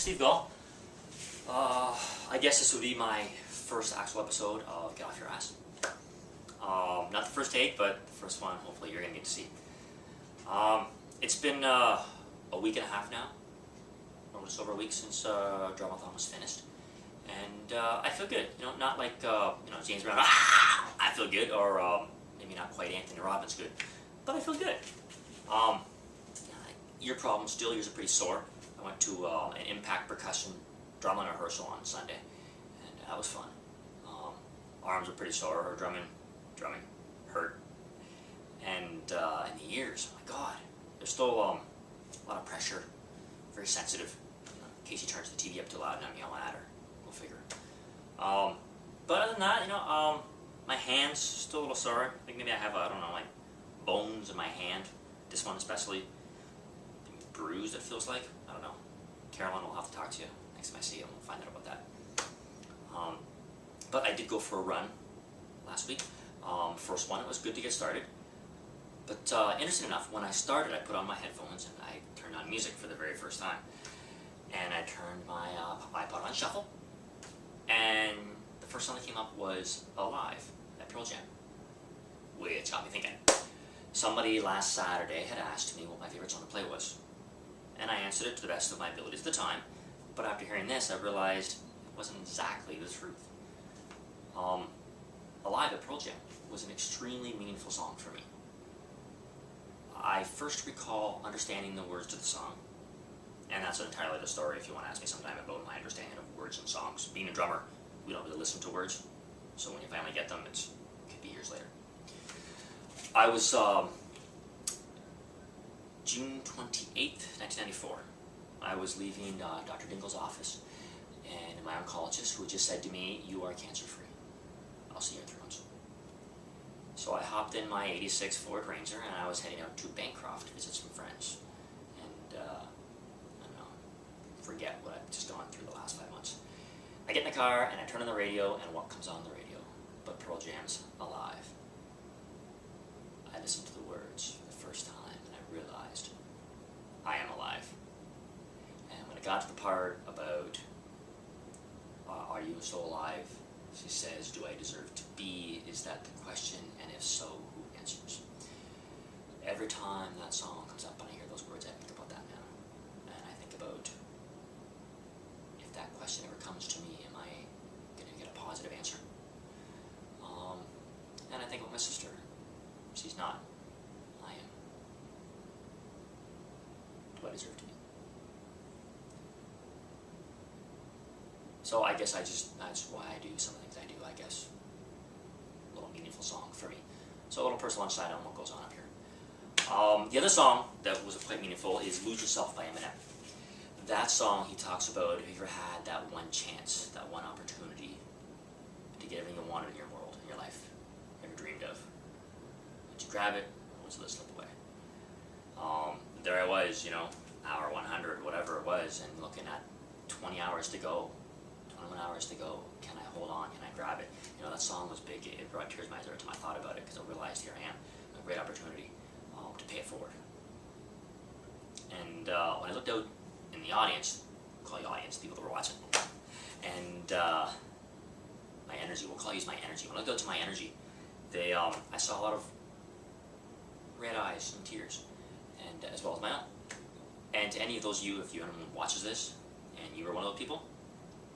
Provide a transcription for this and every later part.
Steve Gaul. I guess this would be my first actual episode of Get Off Your Ass. Not the first take, but the first one hopefully you're going to get to see. It's been a week and a half now, almost over a week since Dramathon was finished. And I feel good, not like, James Brown, I feel good, or maybe not quite Anthony Robbins good, but I feel good. Ear problems, still ears are pretty sore. I went to an impact percussion drumming rehearsal on Sunday, and that was fun. Arms are pretty sore, or drumming hurt. And in the ears, my God, there's still a lot of pressure, very sensitive. Casey turns the TV up too loud and I'm yelling at her. We'll figure. But other than that, my hand's still a little sore. I think maybe I have, like bones in my hand. This one especially. Bruised, it feels like. I don't know. Carolyn will have to talk to you next time I see you and we'll find out about that. But I did go for a run last week. First one, it was good to get started. But interesting enough, when I started, I put on my headphones and I turned on music for the very first time. And I turned my iPod on shuffle. And the first song that came up was Alive by Pearl Jam, which got me thinking. Somebody last Saturday had asked me what my favorite song to play was. And I answered it to the best of my abilities at the time. But after hearing this, I realized it wasn't exactly the truth. Alive by Pearl Jam was an extremely meaningful song for me. I first recall understanding the words to the song. And that's entirely the story if you want to ask me sometime about my understanding of words and songs. Being a drummer, we don't really listen to words. So when you finally get them, it could be years later. I was June 28th, 1994. I was leaving Dr. Dingle's office, and my oncologist, who had just said to me, "You are cancer-free. I'll see you in 3 months." So I hopped in my '86 Ford Ranger, and I was heading out to Bancroft to visit some friends. And, I don't know, forget what I've just gone through the last 5 months. I get in the car, and I turn on the radio, and what comes on the radio but Pearl Jam's Alive. I listened to the words for the first time, and I realized I am alive. And when it got to the part about, are you still alive? She says, do I deserve to be? Is that the question? And if so, who answers? Every time that song comes up and I hear those words, I think about that now. And I think about, if that question ever comes to me, am I going to get a positive answer? And I think about my sister. She's not. I am. Do I deserve to be? So I guess that's why I do some of the things I do, I guess. A little meaningful song for me. So a little personal insight on what goes on up here. The other song that was quite meaningful is Lose Yourself by Eminem. That song, he talks about, have you ever had that one chance, that one opportunity to get everything you wanted in your world, in your life, ever dreamed of? Did you grab it, or was it let slip away? There I was, hour 100, whatever it was, and looking at 20 hours to go. 21 hours to go. Can I hold on? Can I grab it? That song was big. It brought tears to my eyes every time I thought about it because I realized here I am, a great opportunity to pay it forward. And when I looked out in the audience, we'll call you audience, people that were watching, and my energy, we'll call you my energy. When I looked out to my energy, I saw a lot of red eyes and tears, and as well as my own. And to any of those if anyone watches this, and you were one of those people,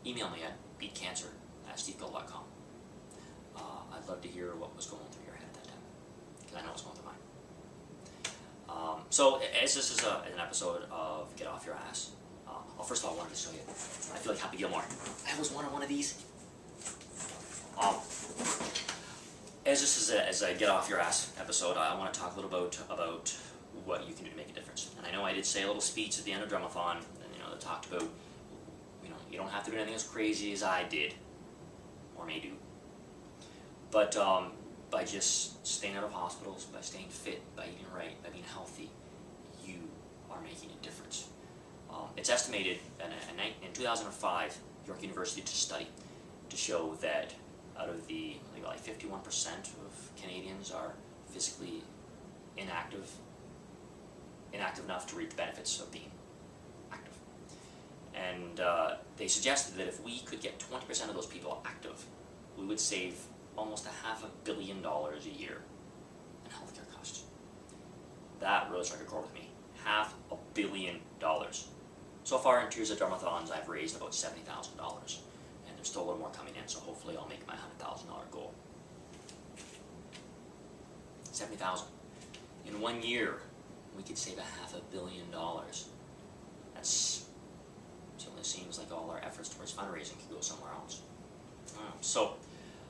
email me at beatcancer@stevegaul.com. I'd love to hear what was going through your head at that time, because I know what's going through mine. So, as this is an episode of Get Off Your Ass, first of all, I wanted to show you, I feel like Happy Gilmore. I always wanted one of these. As this is a Get Off Your Ass episode, I want to talk a little about what you can do to make a difference. And I know I did say a little speech at the end of Dramathon, and that talked about, you don't have to do anything as crazy as I did, or may do. But by just staying out of hospitals, by staying fit, by eating right, by being healthy, you are making a difference. It's estimated in 2005, York University did a study to show that out of the, I think like 51% of Canadians are physically inactive enough to reap the benefits of being active. And they suggested that if we could get 20% of those people active, we would save almost $500 million a year in healthcare costs. That really struck a chord with me. $500 million. So far in Tears of Dermathons, I've raised about $70,000, and there's still a little more coming in, so hopefully I'll make my $100,000 goal. 70,000. In 1 year, we could save $500 million. That's certainly seems like all our efforts towards fundraising could go somewhere else. So,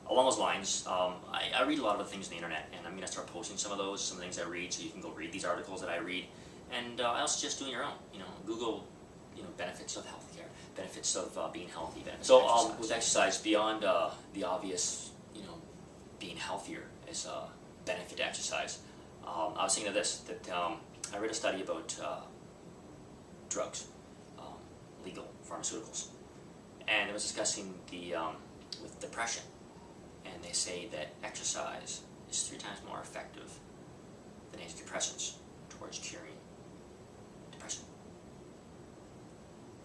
along those lines, I read a lot of the things on the internet, and I'm going to start posting some of those, some of the things I read, so you can go read these articles that I read. And I also suggest doing your own. Google, benefits of healthcare, benefits of being healthy, benefits of exercise. With exercise, beyond the obvious, being healthier as a benefit to exercise, I was thinking of this, that I read a study about drugs, legal pharmaceuticals, and it was discussing with depression, and they say that exercise is 3 times more effective than antidepressants towards curing depression.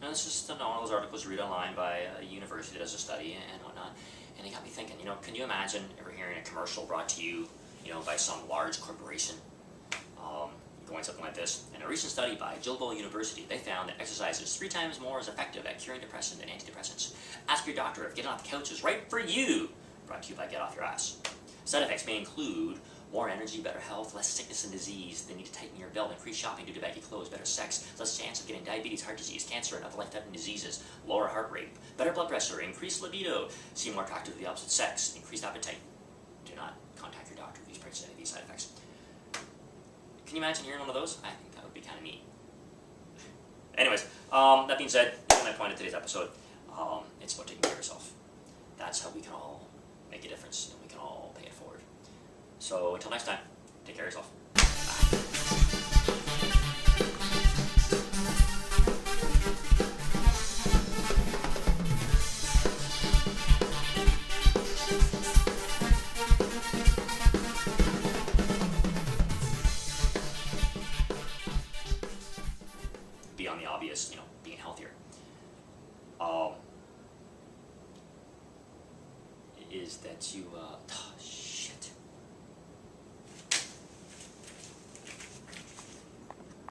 Now, this is one of those articles you read online by a university that does a study and whatnot, and it got me thinking, can you imagine ever hearing a commercial brought to you, by some large corporation, going something like this? In a recent study by Gaul University, they found that exercise is 3 times more as effective at curing depression than antidepressants. Ask your doctor if getting off the couch is right for you. Brought to you by Get Off Your Ass. Side effects may include more energy, better health, less sickness and disease, the need to tighten your belt, increased shopping due to baggy clothes, better sex, less chance of getting diabetes, heart disease, cancer, and other life-threatening diseases, lower heart rate, better blood pressure, increased libido, seem more attractive to the opposite sex, increased appetite. Do not contact your doctor if you experience any of these side effects. Can you imagine hearing one of those? I think that would be kind of neat. Anyways, that being said, my point of today's episode, it's about taking care of yourself. That's how we can all make a difference, and we can all pay it forward. So until next time, take care of yourself. Beyond the obvious, being healthier, is that you,